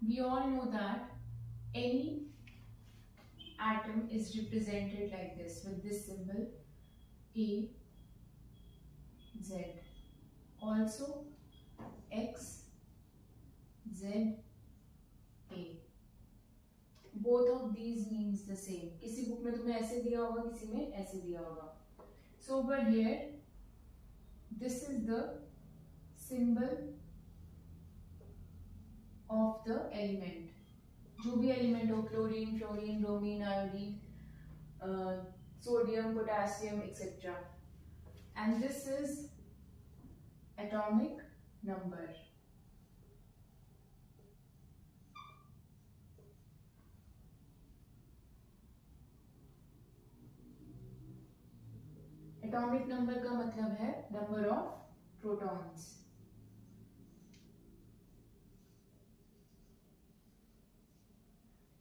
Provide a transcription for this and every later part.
We all know that any atom is represented like this with this symbol A, Z. Also X, Z, A. Both of these means the same. किसी book में तुम्हें ऐसे दिया होगा, किसी में ऐसे दिया होगा. So over here, this is the symbol of the element. जो भी एलिमेंट हो, chlorine, fluorine, bromine, iodine, sodium, potassium, etc. And this is atomic number. Atomic number का मतलब है number of protons.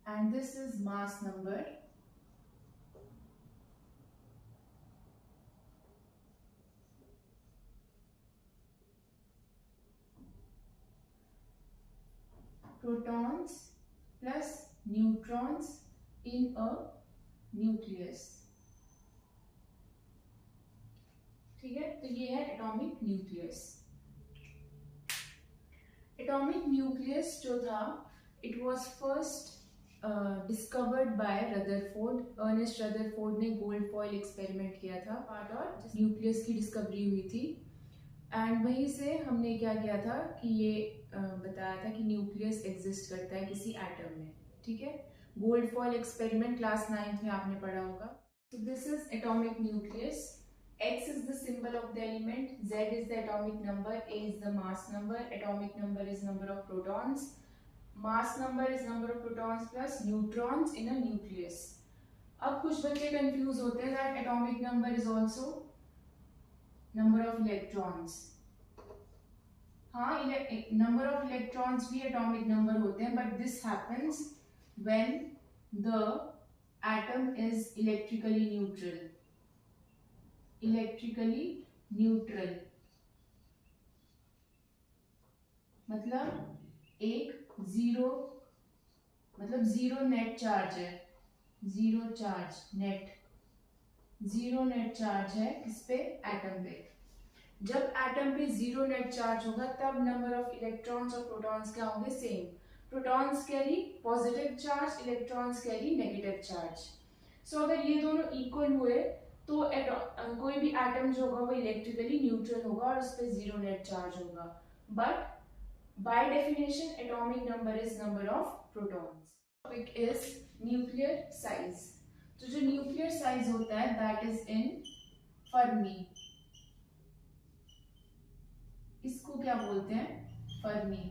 And this is mass number. Protons plus neutrons in a nucleus. ठीक है, तो ये है एटॉमिक न्यूक्लियस. एटॉमिक न्यूक्लियस जो था, it was first discovered by Rutherford. Ernest Rutherford ने गोल्ड फॉइल एक्सपेरिमेंट किया था पार्ट और न्यूक्लियस की डिस्कवरी हुई थी. एंड वहीं से हमने क्या किया था कि ये बताया था कि न्यूक्लियस एग्जिस्ट करता है किसी एटम में. ठीक है, gold foil experiment class 9th में आपने पढ़ा होगा. So this is atomic nucleus. X is the symbol of the element, Z is the atomic number, A is the mass number, atomic number is number of protons, mass number is number of protons plus neutrons in a nucleus. अब कुछ बच्चे confuse होते हैं that atomic number is also number of electrons. हाँ, number of electrons भी atomic number होते हैं, but this happens when the atom is electrically neutral. Electrically neutral मतलब एक जीरो, मतलब जीरो नेट चार्ज है, zero charge net, zero net charge है किस पे, एटम पे. जब एटम पे जीरो नेट चार्ज होगा तब नंबर ऑफ इलेक्ट्रॉन्स और प्रोटॉन्स क्या होंगे, same. Protons carry positive charge, electrons carry negative charge. So अगर ये दोनों इक्वल हुए तो कोई भी एटम जो होगा वो इलेक्ट्रिकली न्यूट्रल होगा और उस पर जीरो नेट चार्ज होगा. But by definition atomic number is number of protons. Topic is nuclear size. तो जो न्यूक्लियर साइज होता है दैट इज इन फर्मी. इसको क्या बोलते हैं, fermi.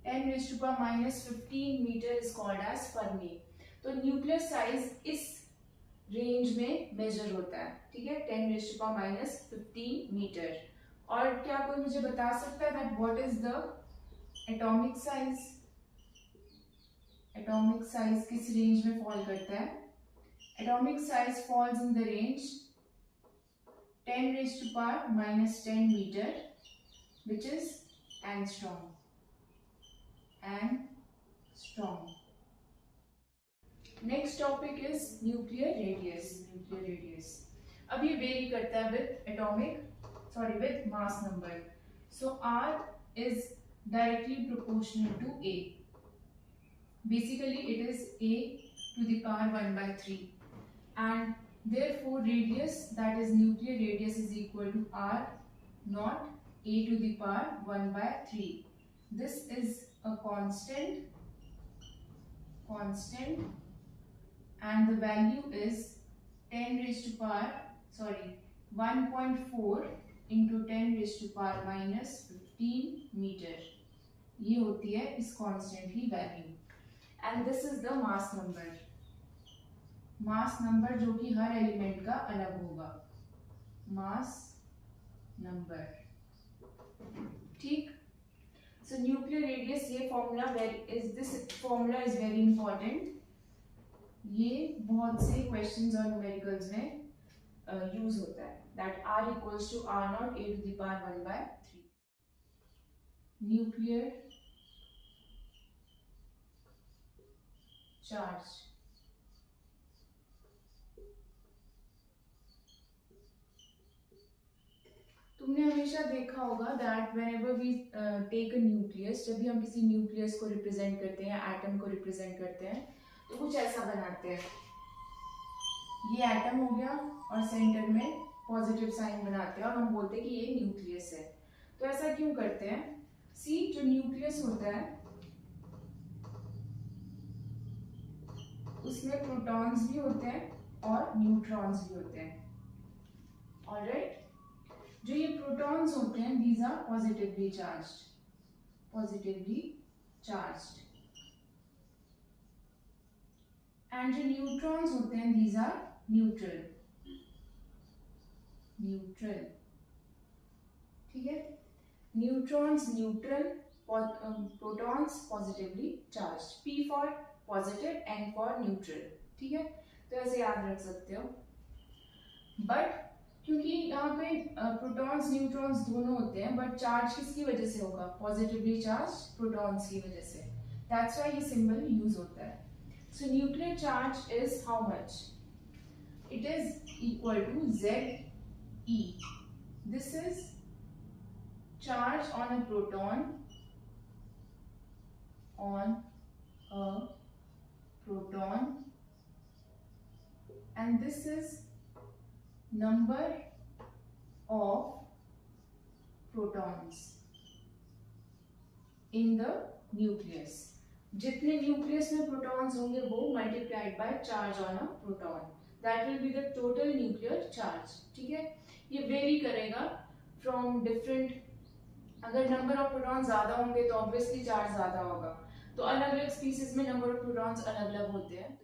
10⁻⁻15 metre is called as fermi. तो न्यूक्लियर साइज इस रेंज में मेजर होता है. ठीक है, 10⁻⁻15 मीटर. और क्या कोई मुझे बता सकता है that what is the atomic size. Atomic size किस रेंज में फॉल करता है. Atomic size falls in the range 10⁻⁻10 metre which is angstrom. Angstrom. Next topic is nuclear radius. Nuclear radius अब ये वेरी करता है with mass number. So R is directly proportional to A. Basically it is A to the power 1/3 and therefore radius, that is nuclear radius, is equal to R not A to the power 1/3. This is a constant and the value is 1.4 into 10⁻⁻15 metre. ये होती है इस constant की value. And this is the mass number. Mass number जो कि हर element का अलग होगा. Mass number. ठीक. सो न्यूक्लियर रेडियस, ये फॉर्मूला इज वेरी इंपॉर्टेंट. ये बहुत से क्वेश्चंस और न्यूमेरिकल्स में यूज होता है. That R equals to R naught A to the power 1/3. Nuclear charge. तुमने हमेशा देखा होगा that whenever we take a nucleus, जब भी हम किसी न्यूक्लियस को रिप्रेजेंट करते हैं, एटम को रिप्रेजेंट करते हैं, तो कुछ ऐसा बनाते हैं. ये एटम हो गया और सेंटर में पॉजिटिव साइन बनाते हैं और हम बोलते हैं कि ये न्यूक्लियस है. तो ऐसा क्यों करते हैं? सी, जो न्यूक्लियस होता है उसमें प्रोटॉन्स भी होते हैं और न्यूट्रॉन्स भी होते हैं. ऑलराइट, जो ये प्रोटॉन्स होते हैं these are positively charged, and जो न्यूट्रॉन्स होते हैं these are neutral. ठीक है, neutrons neutral, protons positively charge. P for positive, N for neutral. ठीक है, तो ऐसे याद रख सकते हो. बट क्योंकि यहाँ पे प्रोटॉन्स न्यूट्रॉन्स दोनों होते हैं, बट चार्ज किसकी वजह से होगा? पॉजिटिवली चार्ज प्रोटॉन्स की वजह से. दैट्स व्हाई ये सिंबल यूज होता है. So nuclear charge is how much? It is equal to ZE. This is charge on a proton, and this is number of protons in the nucleus. जितने nucleus में protons होंगे वो multiplied by charge on a proton, that will be the total nuclear charge. ठीक है, ये very करेगा from different. अगर number of protons ज्यादा होंगे तो ऑब्वियसली चार्ज ज्यादा होगा. तो अलग अलग स्पीसीज में नंबर ऑफ प्रोटॉन्स अलग अलग होते हैं.